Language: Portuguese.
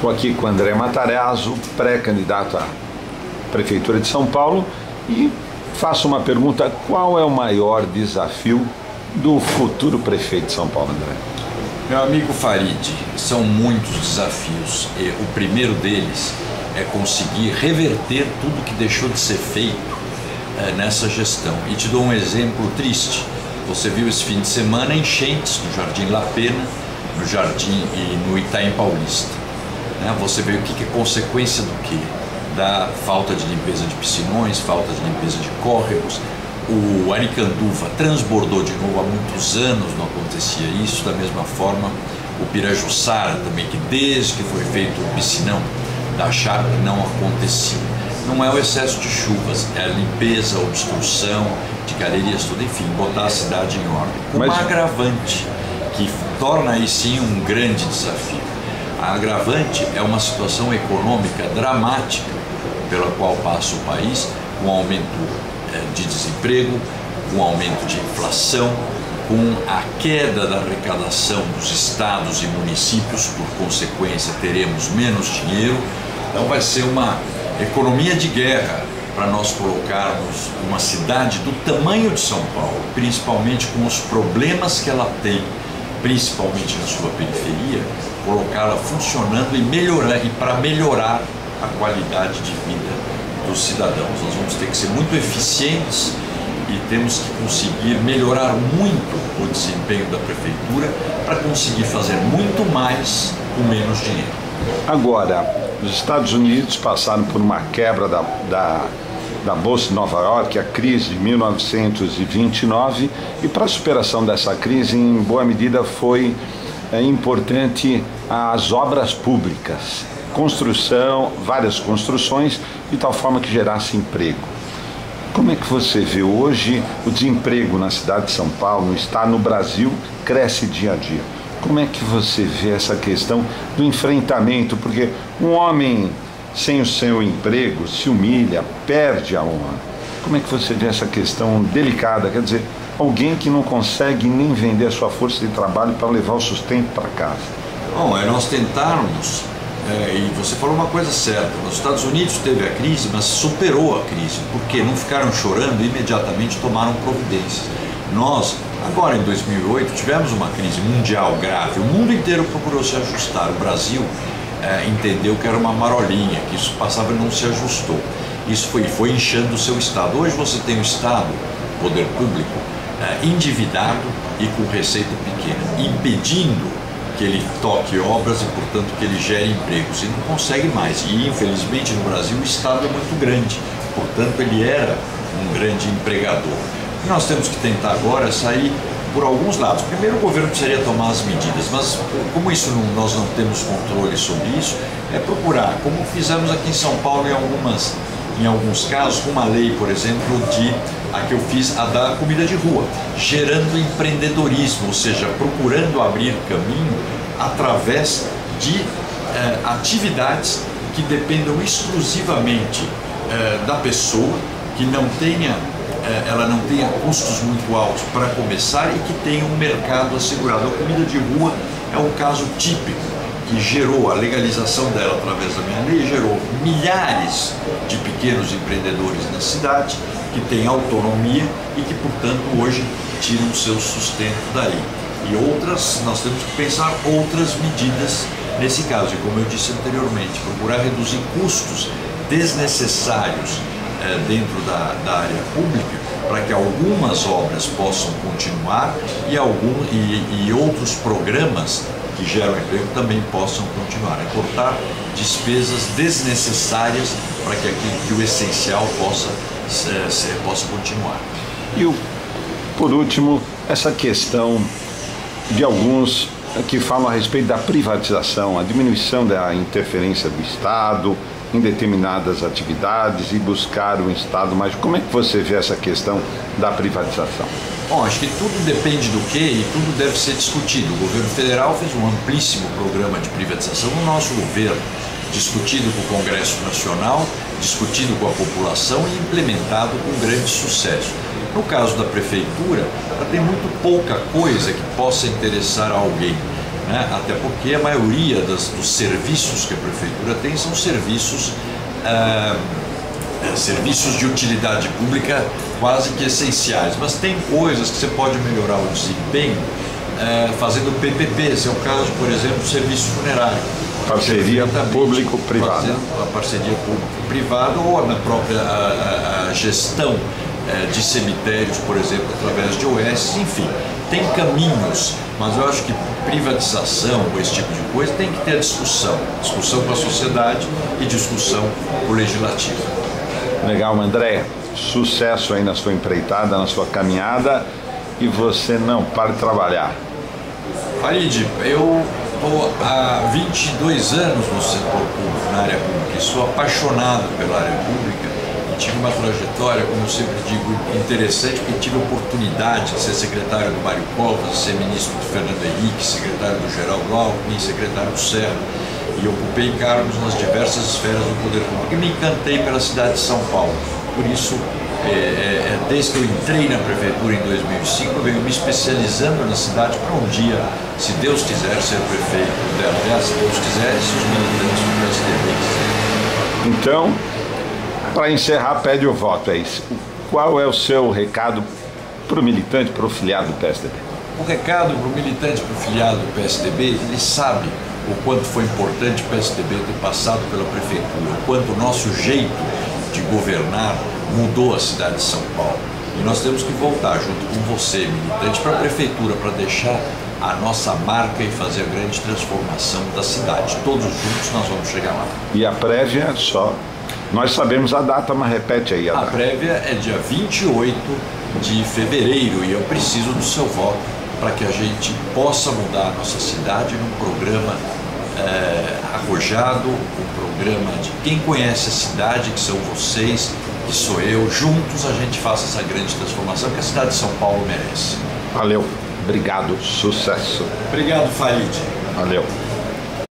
Estou aqui com André Matarazzo, pré-candidato à Prefeitura de São Paulo, e faço uma pergunta: qual é o maior desafio do futuro prefeito de São Paulo, André? Meu amigo Farid, são muitos desafios. O primeiro deles é conseguir reverter tudo que deixou de ser feito nessa gestão. E te dou um exemplo triste. Você viu esse fim de semana enchentes no Jardim La Pena, no Jardim e no Itaim Paulista. Você vê o que é consequência do quê? Da falta de limpeza de piscinões, falta de limpeza de córregos. O Aricanduva transbordou de novo, há muitos anos não acontecia isso. Da mesma forma, o Pirajussara também, que desde que foi feito o piscinão da Sharp não acontecia. Não é o excesso de chuvas, é a limpeza, a obstrução de galerias, tudo, enfim, botar a cidade em ordem. Uma agravante que torna aí sim um grande desafio. A agravante é uma situação econômica dramática pela qual passa o país, com aumento de desemprego, com aumento de inflação, com a queda da arrecadação dos estados e municípios, por consequência teremos menos dinheiro. Então vai ser uma economia de guerra para nós colocarmos uma cidade do tamanho de São Paulo, principalmente com os problemas que ela tem, principalmente na sua periferia, colocá-la funcionando e para melhorar a qualidade de vida dos cidadãos. Nós vamos ter que ser muito eficientes e temos que conseguir melhorar muito o desempenho da prefeitura para conseguir fazer muito mais com menos dinheiro. Agora, os Estados Unidos passaram por uma quebra da Bolsa de Nova York, a crise de 1929, e para a superação dessa crise, em boa medida, foi importante as obras públicas, construção, várias construções, de tal forma que gerasse emprego. Como é que você vê hoje o desemprego na cidade de São Paulo, no estado, no Brasil, cresce dia a dia? Como é que você vê essa questão do enfrentamento? Porque um homem sem o seu emprego se humilha, perde a honra. Como é que você vê essa questão delicada? Quer dizer, alguém que não consegue nem vender a sua força de trabalho para levar o sustento para casa. Bom, é nós tentarmos, e você falou uma coisa certa, nos Estados Unidos teve a crise, mas superou a crise, porque não ficaram chorando e imediatamente tomaram providências. Nós, agora em 2008, tivemos uma crise mundial grave, o mundo inteiro procurou se ajustar, o Brasil entendeu que era uma marolinha, que isso passava e não se ajustou. Isso foi inchando o seu Estado. Hoje você tem o Estado, poder público, endividado e com receita pequena, impedindo que ele toque obras e, portanto, que ele gere empregos. E não consegue mais. E, infelizmente, no Brasil, o Estado é muito grande. Portanto, ele era um grande empregador. O que nós temos que tentar agora é sair por alguns lados. Primeiro, o governo precisaria tomar as medidas, mas como nós não temos controle sobre isso, é procurar, como fizemos aqui em São Paulo em alguns casos, com uma lei, por exemplo, a que eu fiz, a da comida de rua, gerando empreendedorismo, ou seja, procurando abrir caminho através de atividades que dependam exclusivamente da pessoa, que ela não tenha custos muito altos para começar e que tenha um mercado assegurado. A comida de rua é um caso típico que gerou a legalização dela através da minha lei, gerou milhares de pequenos empreendedores na cidade que têm autonomia e que, portanto, hoje tiram o seu sustento daí. E nós temos que pensar outras medidas nesse caso, e como eu disse anteriormente, procurar reduzir custos desnecessários dentro da área pública, para que algumas obras possam continuar e outros programas que geram emprego também possam continuar. É cortar despesas desnecessárias para que o essencial possa continuar. E por último, essa questão de alguns que falam a respeito da privatização, a diminuição da interferência do Estado em determinadas atividades e buscar um Estado mais. Como é que você vê essa questão da privatização? Bom, acho que tudo depende do quê e tudo deve ser discutido. O governo federal fez um amplíssimo programa de privatização no nosso governo, discutido com o Congresso Nacional, discutido com a população e implementado com grande sucesso. No caso da prefeitura, ela tem muito pouca coisa que possa interessar a alguém. né? Até porque a maioria dos serviços que a prefeitura tem são serviços serviços de utilidade pública quase que essenciais, mas tem coisas que você pode melhorar o desempenho fazendo PPP. Esse é o caso, por exemplo, do serviço funerário. Parceria público-privada. A parceria público-privada ou na própria a gestão de cemitérios, por exemplo, através de OS, enfim, tem caminhos, mas eu acho que privatização ou esse tipo de coisa tem que ter discussão com a sociedade e discussão com o legislativo. Legal, André, sucesso aí na sua empreitada, na sua caminhada, e você não para de trabalhar. Farid, eu estou há 22 anos no setor público, na área pública, e sou apaixonado pela área pública. Tive uma trajetória, como eu sempre digo, interessante, porque tive a oportunidade de ser secretário do Mário Covas, de ser ministro do Fernando Henrique, secretário do Geraldo Alckmin, secretário do Serra, e ocupei cargos nas diversas esferas do poder público. E me encantei pela cidade de São Paulo. Por isso, desde que eu entrei na prefeitura em 2005, eu venho me especializando na cidade para um dia, se Deus quiser, ser prefeito dela. Aliás, se Deus quiser, se os militantes do PSDB quiserem. Então, para encerrar, pede o voto, é isso. Qual é o seu recado para o militante, para o filiado do PSDB? O recado para o militante, para o filiado do PSDB, ele sabe o quanto foi importante o PSDB ter passado pela prefeitura, o quanto o nosso jeito de governar mudou a cidade de São Paulo. E nós temos que voltar junto com você, militante, para a prefeitura, para deixar a nossa marca e fazer a grande transformação da cidade. Todos juntos nós vamos chegar lá. E a prévia só... Nós sabemos a data, mas repete aí a data. A prévia é dia 28 de fevereiro e eu preciso do seu voto para que a gente possa mudar a nossa cidade num programa arrojado, um programa de quem conhece a cidade, que são vocês, que sou eu. Juntos a gente faça essa grande transformação que a cidade de São Paulo merece. Valeu, obrigado, sucesso. Obrigado, Farid. Valeu.